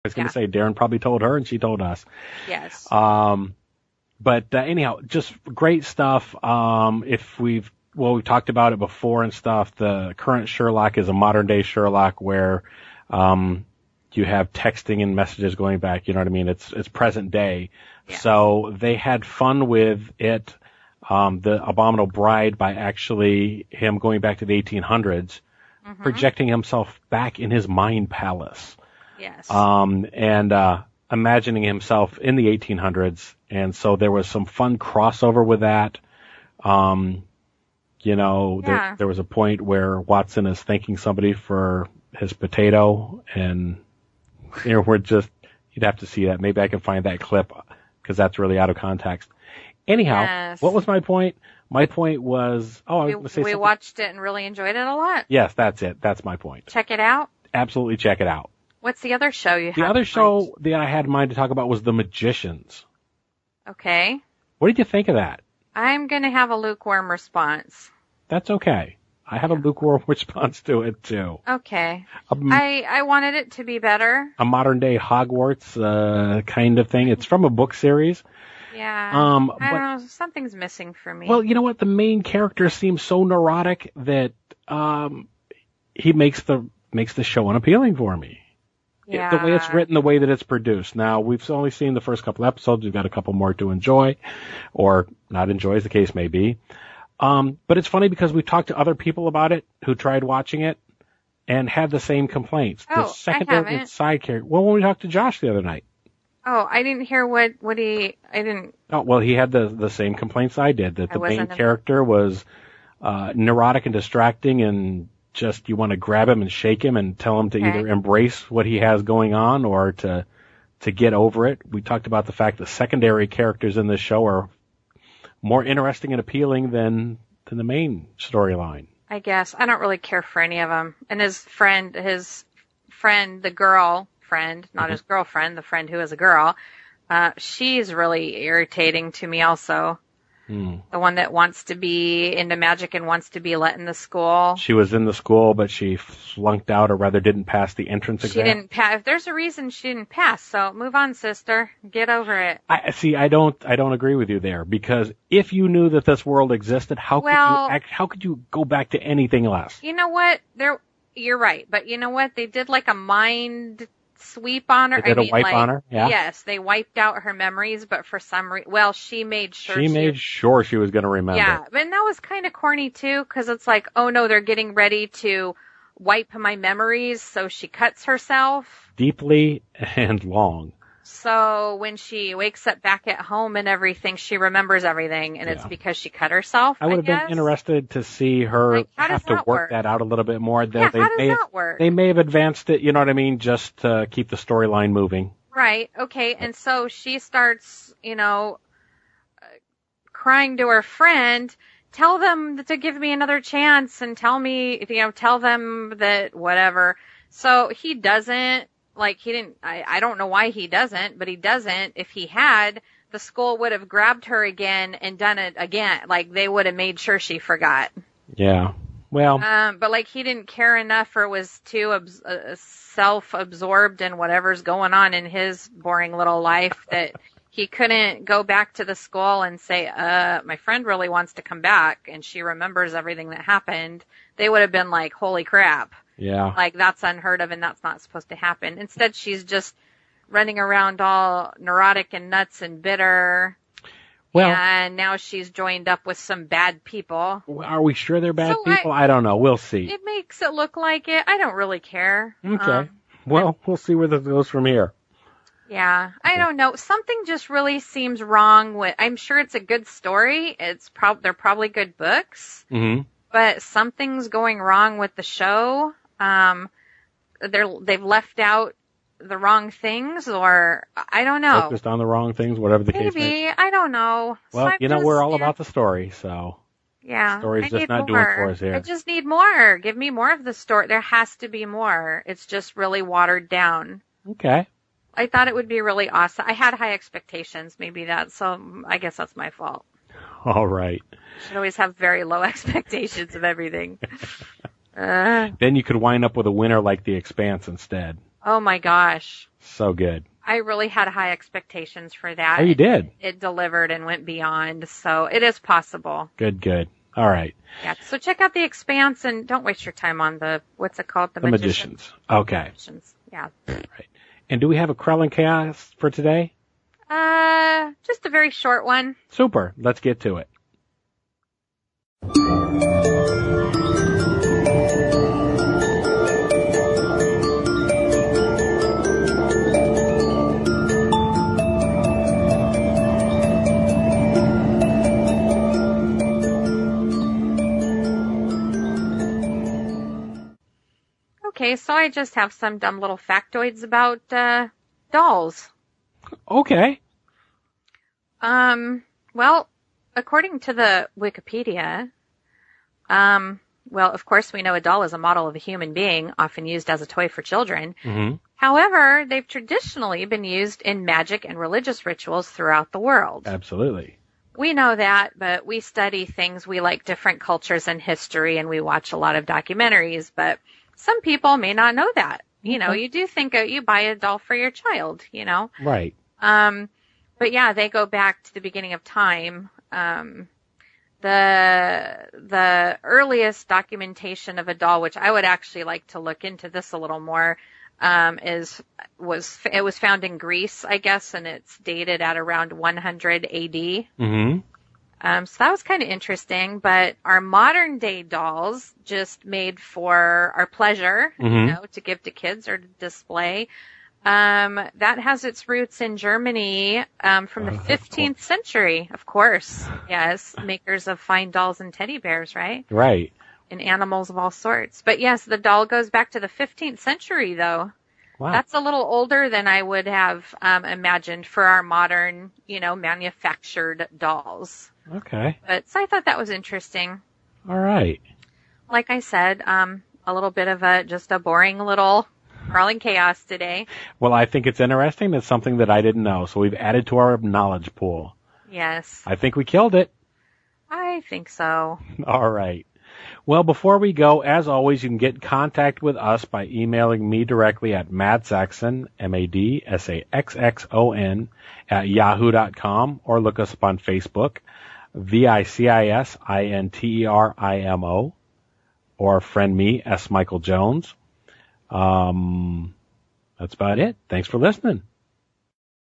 I was going to say Darren probably told her and she told us. Yes. But anyhow, just great stuff. We've talked about it before and stuff. The current Sherlock is a modern day Sherlock where, you have texting and messages going back. You know what I mean? It's present day. Yeah. So they had fun with it. The Abominable Bride by actually him going back to the 1800s, projecting himself back in his mind palace. Yes. And imagining himself in the 1800s. And so there was some fun crossover with that. There was a point where Watson is thanking somebody for his potato, and you'd have to see that. Maybe I can find that clip because that's really out of context. Anyhow, What was my point? My point was, we watched it and really enjoyed it a lot. Yes, that's it. That's my point. Check it out. Absolutely check it out. What's the other show you have? The other show that I had in mind to talk about was The Magicians. Okay. What did you think of that? I'm going to have a lukewarm response. That's okay. I have a lukewarm response to it, too. Okay. I wanted it to be better. A modern-day Hogwarts kind of thing. It's from a book series. Yeah. I don't know. Something's missing for me. Well, you know what? The main character seems so neurotic that he makes the show unappealing for me. Yeah. The way it's written, the way that it's produced. Now, we've only seen the first couple episodes. We've got a couple more to enjoy, or not enjoy, as the case may be. But it's funny because we've talked to other people about it who tried watching it and had the same complaints. Oh, the secondary and side character. Well, when we talked to Josh the other night. Oh, I didn't hear I didn't. Oh, well, he had the same complaints I did, that the main character was neurotic and distracting, and just you want to grab him and shake him and tell him to either embrace what he has going on or to get over it. We talked about the fact that secondary characters in this show are more interesting and appealing than the main storyline. I guess. I don't really care for any of them. And his friend, the girl friend, not his girlfriend, the friend who is a girl, she's really irritating to me also. The one that wants to be into magic and wants to be let in the school. She was in the school, but she flunked out, or rather didn't pass the entrance exam. She didn't pass. If there's a reason she didn't pass, so move on, sister. Get over it. I don't agree with you there, because if you knew that this world existed, how could you go back to anything less? You know what? You're right, but you know what? They did like a mind sweep on her. They did a wipe on her? Yeah. Yes, they wiped out her memories, but for some reason, she made sure she was going to remember. Yeah, but that was kind of corny too, because it's like, oh no, they're getting ready to wipe my memories, so she cuts herself. Deeply and long. So when she wakes up back at home and everything, she remembers everything, and it's because she cut herself. I would have been interested to see her have to work that out a little bit more. How does that work? They may have advanced it, you know what I mean, just to keep the storyline moving. Right. Okay. And so she starts, crying to her friend, tell them to give me another chance and tell them that whatever. So he doesn't. I don't know why he doesn't, but he doesn't. If he had, the school would have grabbed her again and done it again. They would have made sure she forgot. Yeah. Well. But he didn't care enough, or was too self-absorbed in whatever's going on in his boring little life that he couldn't go back to the school and say, my friend really wants to come back and she remembers everything that happened. They would have been like, holy crap. Yeah. That's unheard of and that's not supposed to happen. Instead, she's just running around all neurotic and nuts and bitter. Well, and now she's joined up with some bad people. Are we sure they're bad people? I don't know. We'll see. It makes it look like it. I don't really care. Okay. We'll see where this goes from here. Yeah. I don't know. Something just really seems wrong with, I'm sure it's a good story. They're probably good books. Mm-hmm. But something's going wrong with the show. They've left out the wrong things, or I don't know. Focused on the wrong things, whatever the case may be. Maybe. I don't know. Well, we're all about the story, so. Yeah. The story's just not doing it for us here. I just need more. Give me more of the story. There has to be more. It's just really watered down. Okay. I thought it would be really awesome. I had high expectations. So I guess that's my fault. All right. Should always have very low expectations of everything. Then you could wind up with a winner like The Expanse instead. Oh my gosh. So good. I really had high expectations for that. Oh, you did? It delivered and went beyond, so it is possible. Good. All right. Yeah, so check out The Expanse and don't waste your time on what's it called? The Magicians. Okay. Magicians. Yeah. Right. And do we have a Krell Chaos for today? Just a very short one. Super. Let's get to it. Okay, so I just have some dumb little factoids about dolls. Okay. Well, according to the Wikipedia, well, of course we know a doll is a model of a human being, often used as a toy for children. Mm-hmm. However, they've traditionally been used in magic and religious rituals throughout the world. Absolutely. We know that, but we study things. We like different cultures and history, and we watch a lot of documentaries, but some people may not know that. You know, you do think you buy a doll for your child, you know. Right. But yeah, they go back to the beginning of time. The earliest documentation of a doll, which I would actually like to look into this a little more, was found in Greece, I guess, and it's dated at around 100 AD. Mm-hmm. So that was kind of interesting, but our modern day dolls just made for our pleasure, you know, to give to kids or to display. That has its roots in Germany, from the 15th century, of course. Yes. Makers of fine dolls and teddy bears, right? Right. And animals of all sorts. But yes, the doll goes back to the 15th century though. Wow. That's a little older than I would have, imagined for our modern, you know, manufactured dolls. Okay. But so I thought that was interesting. All right. Like I said, a little bit of just a boring little crawling chaos today. Well, I think it's interesting. It's something that I didn't know, so we've added to our knowledge pool. Yes. I think we killed it. I think so. All right. Well, before we go, as always, you can get in contact with us by emailing me directly at madsaxon, MADSAXXON, at yahoo.com, or look us up on Facebook, VICISINTERIMO, or friend me, S. Michael Jones. That's about it. Thanks for listening.